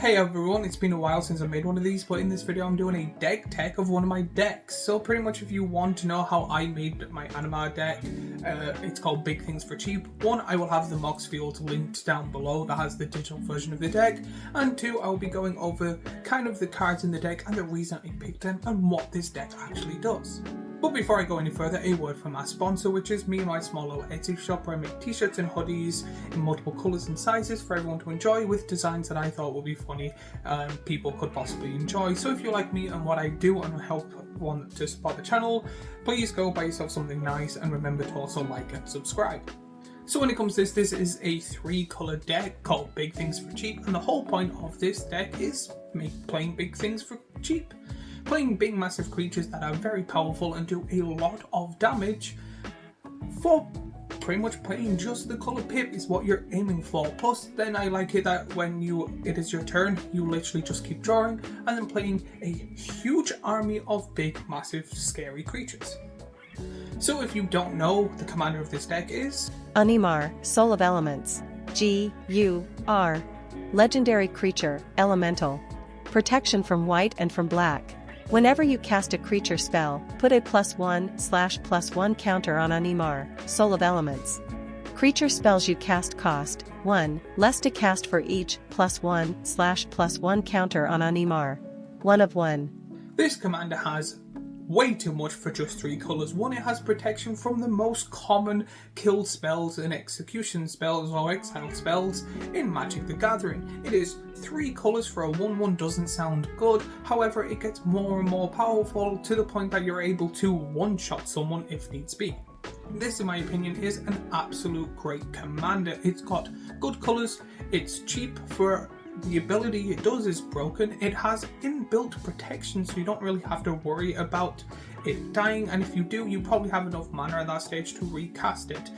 Hey everyone, it's been a while since I made one of these, but in this video I'm doing a deck tech of one of my decks. So pretty much if you want to know how I made my Animar deck, it's called Big Things for Cheap. One, I will have the Mox field linked down below that has the digital version of the deck, and two, I will be going over kind of the cards in the deck and the reason I picked them and what this deck actually does. But before I go any further, a word from our sponsor, which is me and my small little Etsy shop where I make t-shirts and hoodies in multiple colours and sizes for everyone to enjoy with designs that I thought would be funny and people could possibly enjoy. So if you like me and what I do and want to support the channel, please go buy yourself something nice and remember to also like and subscribe. So when it comes to this is a 3-colour deck called Big Things for Cheap, and the whole point of this deck is playing big things for cheap. Playing big massive creatures that are very powerful and do a lot of damage for pretty much playing just the colour pip is what you're aiming for. Plus then I like it that when it is your turn, you literally just keep drawing and then playing a huge army of big massive scary creatures. So if you don't know, the commander of this deck is Animar, Soul of Elements, G-U-R, Legendary Creature, Elemental, Protection from white and from black. Whenever you cast a creature spell, put a +1/+1 counter on Animar, Soul of Elements. Creature spells you cast cost 1 less to cast for each +1/+1 counter on Animar. 1 of 1. This commander has way too much for just 3 colours. One, it has protection from the most common kill spells and execution spells or exile spells in Magic the Gathering. It is 3 colours for a 1/1 doesn't sound good, however it gets more and more powerful to the point that you're able to one-shot someone if needs be. This in my opinion is an absolute great commander. It's got good colours, it's cheap for the ability it does is broken, it has inbuilt protection so you don't really have to worry about it dying, and if you do, you probably have enough mana at that stage to recast it.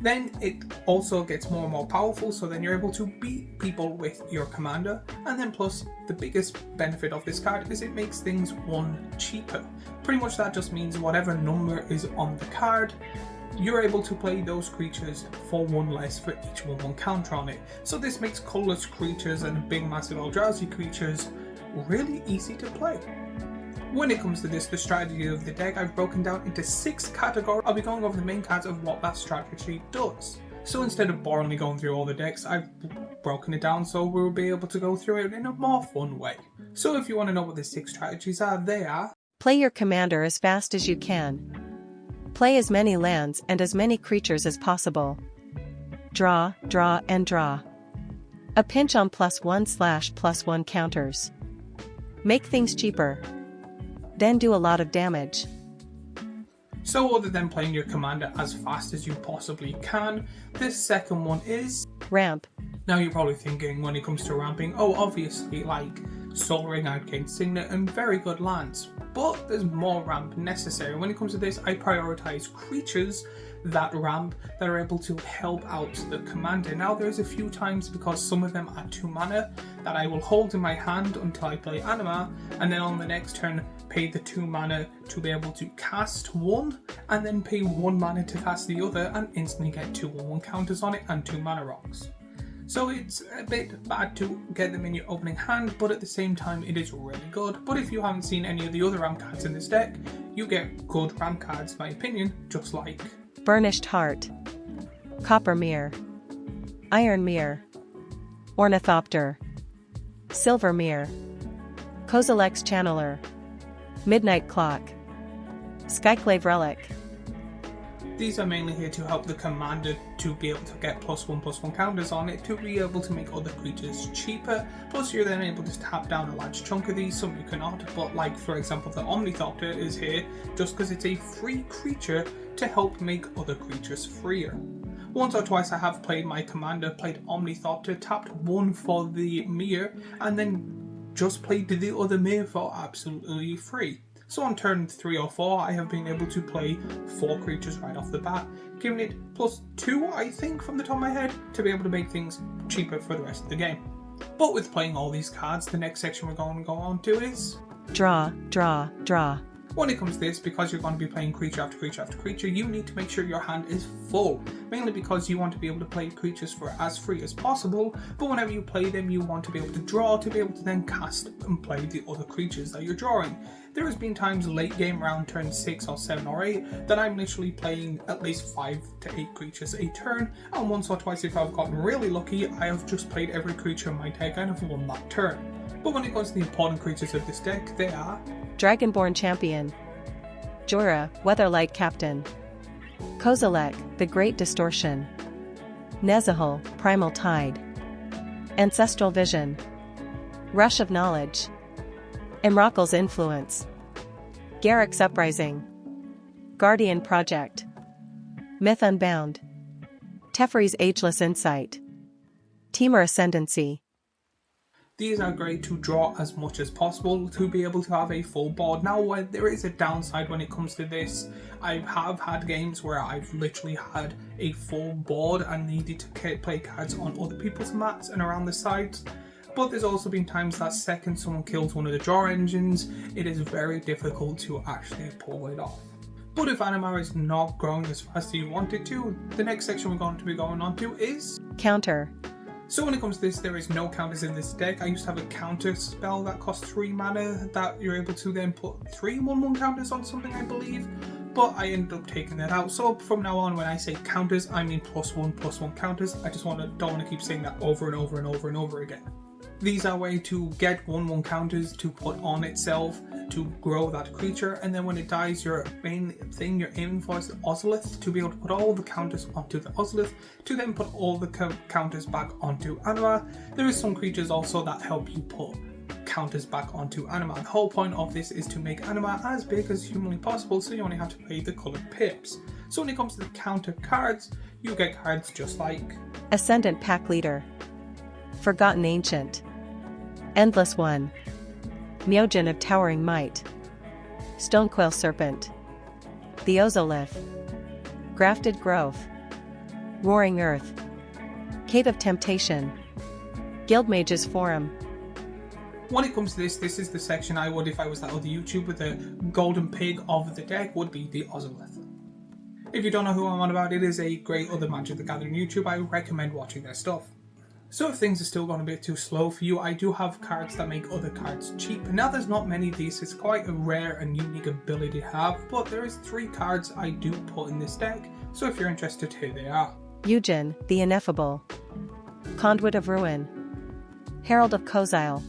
Then it also gets more and more powerful, so then you're able to beat people with your commander, and then plus the biggest benefit of this card is it makes things 1 cheaper. Pretty much that just means whatever number is on the card, you're able to play those creatures for 1 less for each 1/1 counter on it. So this makes colourless creatures and big massive Eldrazi creatures really easy to play. When it comes to this, the strategy of the deck, I've broken down into 6 categories. I'll be going over the main cards of what that strategy does. So instead of boringly going through all the decks, I've broken it down so we'll be able to go through it in a more fun way. So if you want to know what the 6 strategies are, they are: Play your commander as fast as you can. Play as many lands and as many creatures as possible. Draw, draw, and draw. A pinch on +1/+1 counters. Make things cheaper. Then do a lot of damage. So other than playing your commander as fast as you possibly can, this second one is Ramp. Now you're probably thinking when it comes to ramping, oh obviously like Soul Ring, Arcane Signet and very good lands. But there's more ramp necessary. When it comes to this, I prioritise creatures that ramp that are able to help out the commander. Now there's a few times, because some of them are 2 mana, that I will hold in my hand until I play Animar, and then on the next turn pay the 2 mana to be able to cast 1, and then pay 1 mana to cast the other and instantly get 2 1/1 counters on it and 2 mana rocks. So it's a bit bad to get them in your opening hand, but at the same time it is really good. But if you haven't seen any of the other ramp cards in this deck, you get good ramp cards in my opinion, just like Burnished Heart, Copper Mirror, Iron Mirror, Ornithopter, Silver Mirror, Kozilek's Channeler, Midnight Clock, Skyclave Relic. These are mainly here to help the commander to be able to get +1/+1 counters on it to be able to make other creatures cheaper. Plus you're then able to tap down a large chunk of these, some you cannot, but like for example the Ornithopter is here just because it's a free creature to help make other creatures freer. Once or twice I have played my commander, played Ornithopter, tapped 1 for the mirror and then just played the other mirror for absolutely free. So on turn 3 or 4, I have been able to play 4 creatures right off the bat, giving it +2, I think, from the top of my head, to be able to make things cheaper for the rest of the game. But with playing all these cards, the next section we're going to go on to is Draw, draw, draw. When it comes to this, because you're going to be playing creature after creature after creature, you need to make sure your hand is full, mainly because you want to be able to play creatures for as free as possible, but whenever you play them you want to be able to draw to be able to then cast and play the other creatures that you're drawing. There has been times late game around turn 6 or 7 or 8 that I'm literally playing at least 5 to 8 creatures a turn, and once or twice if I've gotten really lucky I have just played every creature in my deck and have won that turn. But when it comes to the important creatures of this deck, they are Dragonborn Champion, Jorah, Weatherlight Captain, Kozilek, the Great Distortion, Nezahal, Primal Tide, Ancestral Vision, Rush of Knowledge, Imrakal's Influence, Garrick's Uprising, Guardian Project, Myth Unbound, Teferi's Ageless Insight, Temur Ascendancy. These are great to draw as much as possible to be able to have a full board. Now there is a downside when it comes to this. I have had games where I've literally had a full board and needed to play cards on other people's mats and around the sides. But there's also been times that second someone kills one of the draw engines, it is very difficult to actually pull it off. But if Animar is not growing as fast as you want it to, the next section we're going to be going on to is Counter. So when it comes to this, there is no counters in this deck. I used to have a counter spell that costs 3 mana that you're able to then put 3 1/1 counters on something, I believe. But I ended up taking that out. So from now on, when I say counters, I mean +1/+1 counters. I just don't want to keep saying that over and over and over and over again. These are a way to get 1/1 counters to put on itself to grow that creature, and then when it dies, your main thing you're aiming for is the Ozolith, to be able to put all the counters onto the Ozolith, to then put all the counters back onto Animar. There is some creatures also that help you put counters back onto Animar. The whole point of this is to make Animar as big as humanly possible, so you only have to play the coloured pips. So when it comes to the counter cards, you get cards just like Ascendant Pack Leader, Forgotten Ancient, Endless One, Myojin of Towering Might, Stonecoil Serpent, the Ozolith, Grafted Growth, Roaring Earth, Cave of Temptation, Guildmage's Forum. When it comes to this is the section I would, if I was that other YouTuber, the golden pig of the deck would be the Ozolith. If you don't know who I'm on about, it is a great other Magic the Gathering YouTube. I recommend watching their stuff. So if things are still going a bit too slow for you, I do have cards that make other cards cheap. Now there's not many of these, it's quite a rare and unique ability to have, but there is 3 cards I do put in this deck, so if you're interested, here they are. Yujin, the Ineffable, Conduit of Ruin, Herald of Kozile.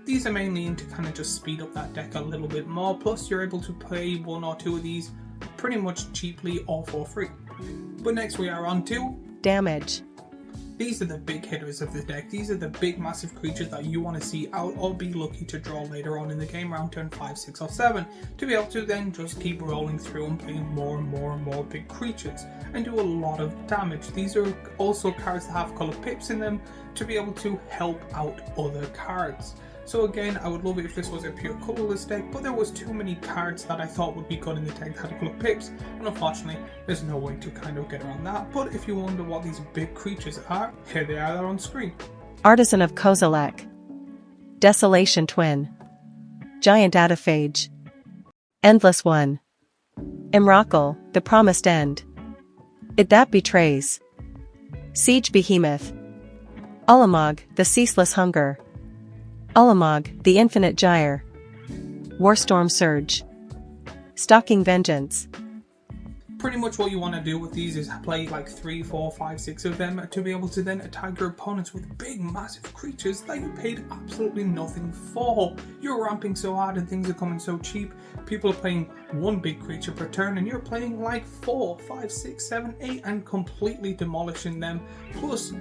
These are mainly in to kind of just speed up that deck a little bit more, plus you're able to play 1 or 2 of these pretty much cheaply or for free. But next we are on to Damage. These are the big hitters of the deck. These are the big massive creatures that you want to see out or be lucky to draw later on in the game around turn 5, 6 or 7 to be able to then just keep rolling through and playing more and more and more big creatures and do a lot of damage. These are also cards that have colored pips in them to be able to help out other cards. So again, I would love it if this was a pure colorless deck, but there was too many cards that I thought would be good in the deck that had colored pips, and unfortunately there's no way to kind of get around that. But if you wonder what these big creatures are, here they are on screen. Artisan of Kozilek, Desolation Twin, Giant Ataphage, Endless One, Imrakal, the Promised End, It That Betrays, Siege Behemoth, Ulamog, the Ceaseless Hunger, Ulamog, the Infinite Gyre, Warstorm Surge, Stalking Vengeance. Pretty much what you want to do with these is play like 3, 4, 5, 6 of them to be able to then attack your opponents with big massive creatures that you paid absolutely nothing for. You're ramping so hard and things are coming so cheap. People are playing 1 big creature per turn and you're playing like 4, 5, 6, 7, 8 and completely demolishing them. Plus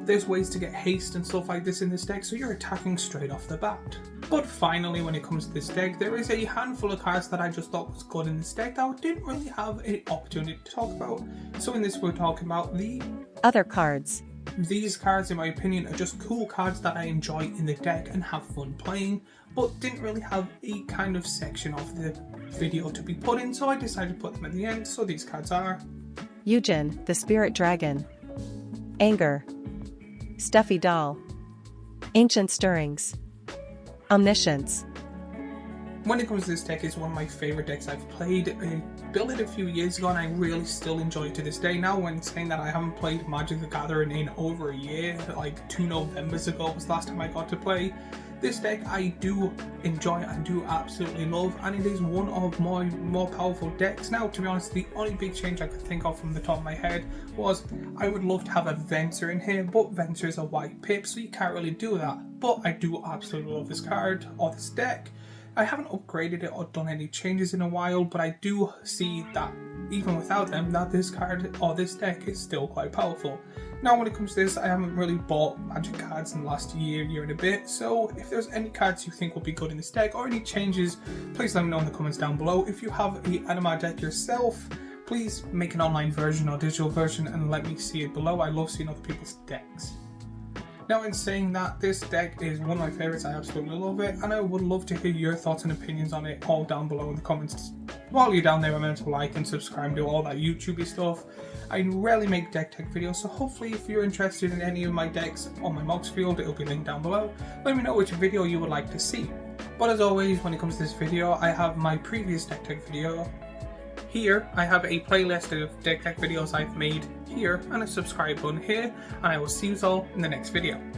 there's ways to get haste and stuff like this in this deck, so you're attacking straight off the bat. But finally, when it comes to this deck, there is a handful of cards that I just thought was good in this deck that I didn't really have an opportunity to talk about. So in this we're talking about the other cards. These cards, in my opinion, are just cool cards that I enjoy in the deck and have fun playing, but didn't really have a kind of section of the video to be put in, so I decided to put them at the end. So these cards are Yujin, the Spirit Dragon, Anger, Stuffy Doll, Ancient Stirrings, Omniscience, When it comes to this deck, it's one of my favourite decks I've played. I built it a few years ago and I really still enjoy it to this day. Now, when saying that, I haven't played Magic the Gathering in over a year, like 2 Novembers ago was the last time I got to play. This deck I do enjoy and do absolutely love, and it is one of my more powerful decks. Now, to be honest, the only big change I could think of from the top of my head was I would love to have a Venser in here, but Venser is a white pip, so you can't really do that. But I do absolutely love this card, or this deck. I haven't upgraded it or done any changes in a while, but I do see that even without them, that this card or this deck is still quite powerful. Now, when it comes to this, I haven't really bought Magic cards in the last year and a bit, so if there's any cards you think will be good in this deck or any changes, please let me know in the comments down below. If you have a Animar deck yourself, please make an online version or digital version and let me see it below. I love seeing other people's decks. Now, in saying that, this deck is one of my favourites. I absolutely love it, and I would love to hear your thoughts and opinions on it all down below in the comments. While you're down there, remember to like and subscribe and do all that YouTubey stuff. I rarely make deck tech videos, so hopefully if you're interested in any of my decks on my Mox field, it'll be linked down below. Let me know which video you would like to see. But as always, when it comes to this video, I have my previous deck tech video here. I have a playlist of deck tech videos I've made here and a subscribe button here, and I will see you all in the next video.